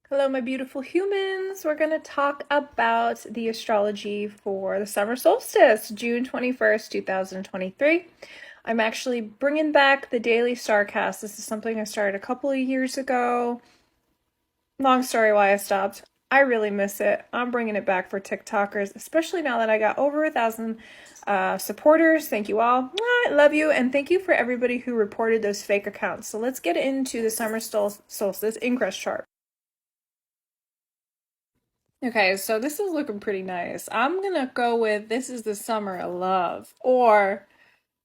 Hello, my beautiful humans. We're going to talk about the astrology for the summer solstice, June 21st, 2023. I'm actually bringing back the daily Starcast. This is something I started a couple of years ago. Long story why I stopped. I really miss it. I'm bringing it back for TikTokers, especially now that I got over 1,000 supporters. Thank you all. I love you. And thank you for everybody who reported those fake accounts. So let's get into the summer solstice ingress chart. Okay, so this is looking pretty nice. I'm gonna go with this is the summer of love, or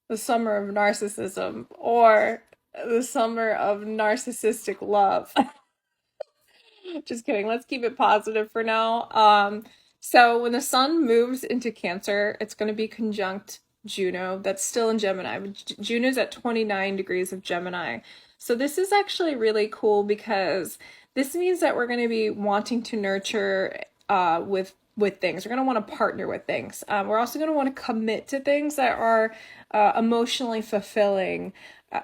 the summer of narcissism, or the summer of narcissistic love. Just kidding. Let's keep it positive for now. So when the sun moves into Cancer, it's going to be conjunct Juno. That's still in Gemini. Juno's at 29 degrees of Gemini. So this is actually really cool because this means that we're going to be wanting to nurture with things. We're going to want to partner with things. We're also going to want to commit to things that are emotionally fulfilling,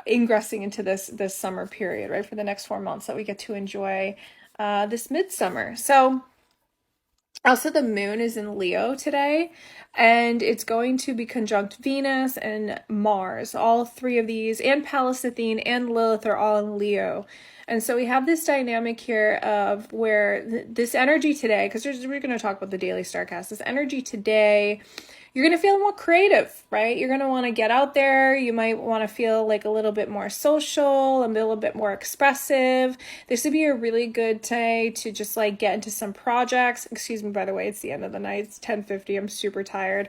ingressing into this summer period, right? For the next 4 months that we get to enjoy this midsummer. So also the moon is in Leo today, and it's going to be conjunct Venus and Mars. All three of these, and Pallas Athene and Lilith, are all in Leo. And so we have this dynamic here of where this energy today, because we're going to talk about the daily Starcast, this energy today, you're going to feel more creative, right? You're going to want to get out there. You might want to feel like a little bit more social, a little bit more expressive. This would be a really good day to just like get into some projects. Excuse me, by the way, it's the end of the night. It's 10:50. I'm super tired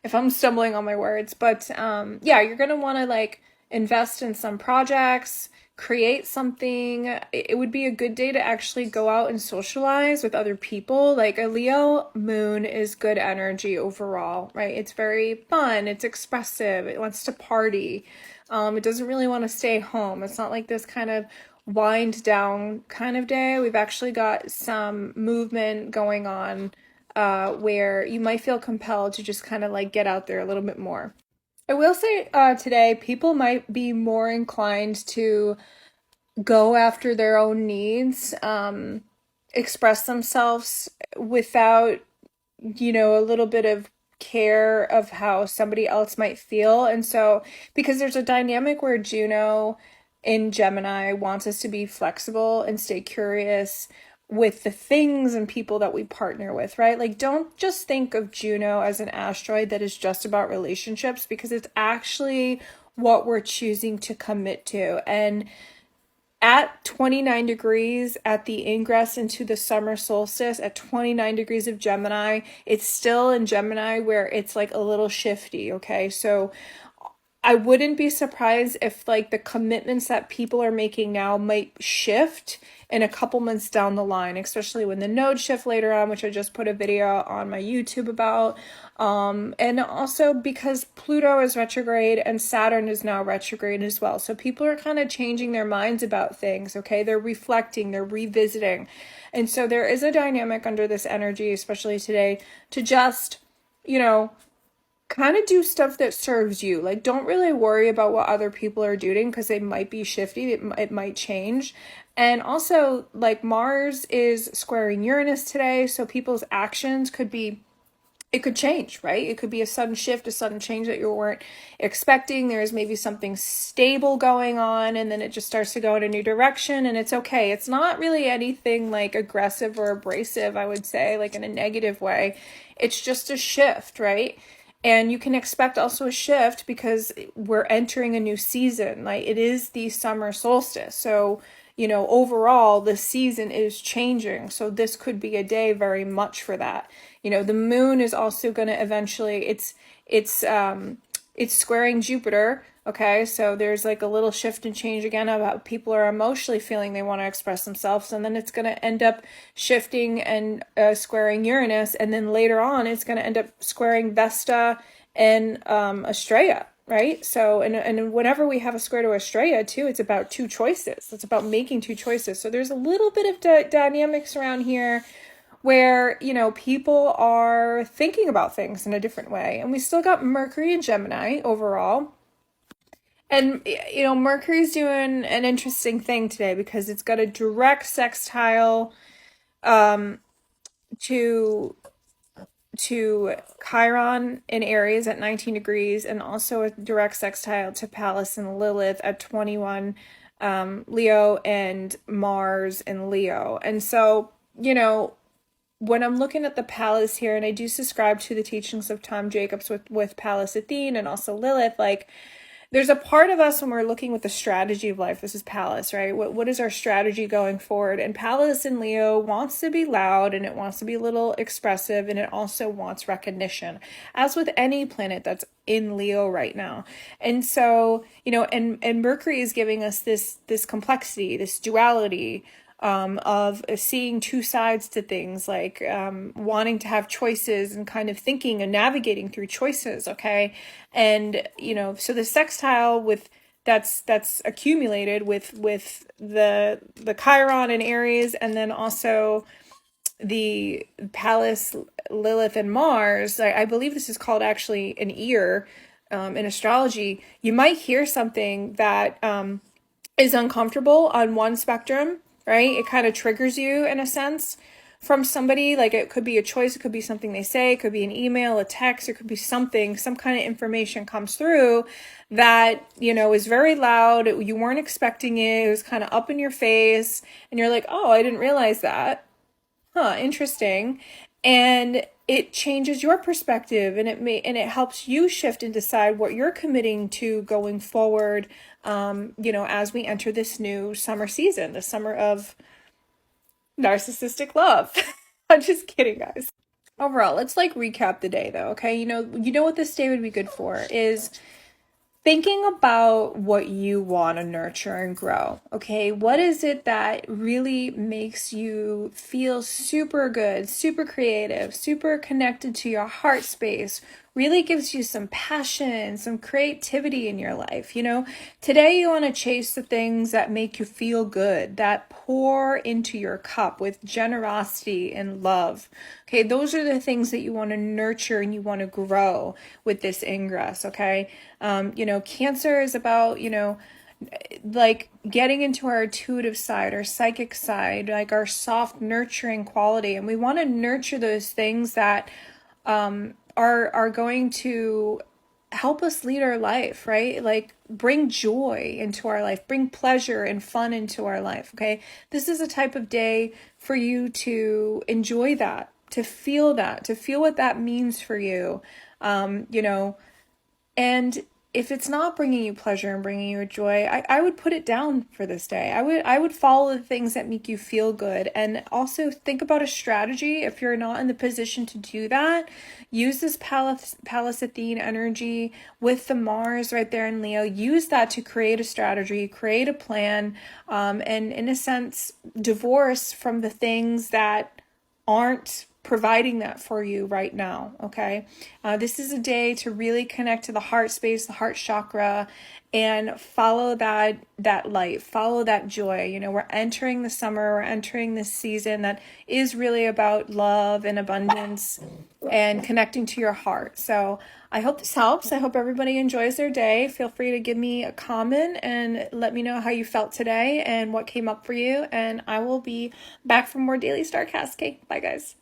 if I'm stumbling on my words. But yeah, you're going to want to like invest in some projects, create something. It would be a good day to actually go out and socialize with other people. Like a Leo moon is good energy overall, right? It's very fun, it's expressive, it wants to party. It doesn't really want to stay home. It's not like this kind of wind down kind of day. We've actually got some movement going on where you might feel compelled to just kind of like get out there a little bit more. I will say today, people might be more inclined to go after their own needs, express themselves without, a little bit of care of how somebody else might feel. And so, because there's a dynamic where Juno in Gemini wants us to be flexible and stay curious with the things and people that we partner with, right? Like, don't just think of Juno as an asteroid that is just about relationships, because it's actually what we're choosing to commit to. And at 29 degrees at the ingress into the summer solstice, at 29 degrees of Gemini, it's still in Gemini where it's like a little shifty, okay? So I wouldn't be surprised if like the commitments that people are making now might shift in a couple months down the line, especially when the nodes shift later on, which I just put a video on my YouTube about. And also because Pluto is retrograde and Saturn is now retrograde as well. So people are kind of changing their minds about things, okay? They're reflecting, they're revisiting. And so there is a dynamic under this energy, especially today, to just, kind of do stuff that serves you. Like, don't really worry about what other people are doing because they might be shifty, it might change. And also, like, Mars is squaring Uranus today, so people's actions could be, it could change, right? It could be a sudden shift, a sudden change that you weren't expecting. There's maybe something stable going on, and then it just starts to go in a new direction, and it's okay. It's not really anything like aggressive or abrasive, I would say, like in a negative way. It's just a shift, right? And you can expect also a shift because we're entering a new season. Like, it is the summer solstice. So, overall, the season is changing. So this could be a day very much for that. The moon is also going to eventually, it's squaring Jupiter. Okay, so there's like a little shift and change again about people are emotionally feeling they want to express themselves, and then it's going to end up shifting and squaring Uranus, and then later on it's going to end up squaring Vesta and Astraea, right? So, and whenever we have a square to Astraea too, it's about two choices. It's about making two choices. So there's a little bit of dynamics around here where, people are thinking about things in a different way. And we still got Mercury and Gemini overall. And, Mercury's doing an interesting thing today because it's got a direct sextile um, to Chiron in Aries at 19 degrees, and also a direct sextile to Pallas and Lilith at 21, Leo, and Mars in Leo. And so, when I'm looking at the Pallas here, and I do subscribe to the teachings of Tom Jacobs with Pallas Athene and also Lilith, like, there's a part of us when we're looking with the strategy of life. This is Pallas, right? What is our strategy going forward? And Pallas in Leo wants to be loud, and it wants to be a little expressive, and it also wants recognition, as with any planet that's in Leo right now. And so, and Mercury is giving us this complexity, this duality, of seeing two sides to things, like wanting to have choices and kind of thinking and navigating through choices. Okay. And, so the sextile with that's accumulated with the Chiron in Aries, and then also the Pallas, Lilith, and Mars. I believe this is called actually an ear in astrology. You might hear something that is uncomfortable on one spectrum, right? It kind of triggers you in a sense from somebody. Like, it could be a choice, it could be something they say, it could be an email, a text, it could be something, some kind of information comes through that, is very loud. You weren't expecting it. It was kind of up in your face, and you're like, oh, I didn't realize that. Huh, interesting. And it changes your perspective, and it helps you shift and decide what you're committing to going forward, as we enter this new summer season, the summer of narcissistic love. I'm just kidding, guys. Overall, let's recap the day though, okay? You know what this day would be good for is thinking about what you want to nurture and grow. Okay, what is it that really makes you feel super good, super creative, super connected to your heart space, really gives you some passion, some creativity in your life? Today you want to chase the things that make you feel good, that pour into your cup with generosity and love. Okay, those are the things that you want to nurture and you want to grow with this ingress. Okay, Cancer is about, getting into our intuitive side, our psychic side, like our soft, nurturing quality. And we want to nurture those things that are going to help us lead our life, right? Like, bring joy into our life, bring pleasure and fun into our life. Okay, this is a type of day for you to enjoy that, to feel what that means for you. And if it's not bringing you pleasure and bringing you joy, I would put it down for this day. I would follow the things that make you feel good, and also think about a strategy. If you're not in the position to do that, use this Pallas Athene energy with the Mars right there in Leo. Use that to create a strategy, create a plan, and in a sense, divorce from the things that aren't providing that for you right now. Okay, this is a day to really connect to the heart space, the heart chakra, and follow that light, follow that joy. We're entering the summer, we're entering this season that is really about love and abundance and connecting to your heart. So I hope this helps. I hope everybody enjoys their day. Feel free to give me a comment and let me know how you felt today and what came up for you, and I will be back for more Daily Starcast. Okay, bye guys.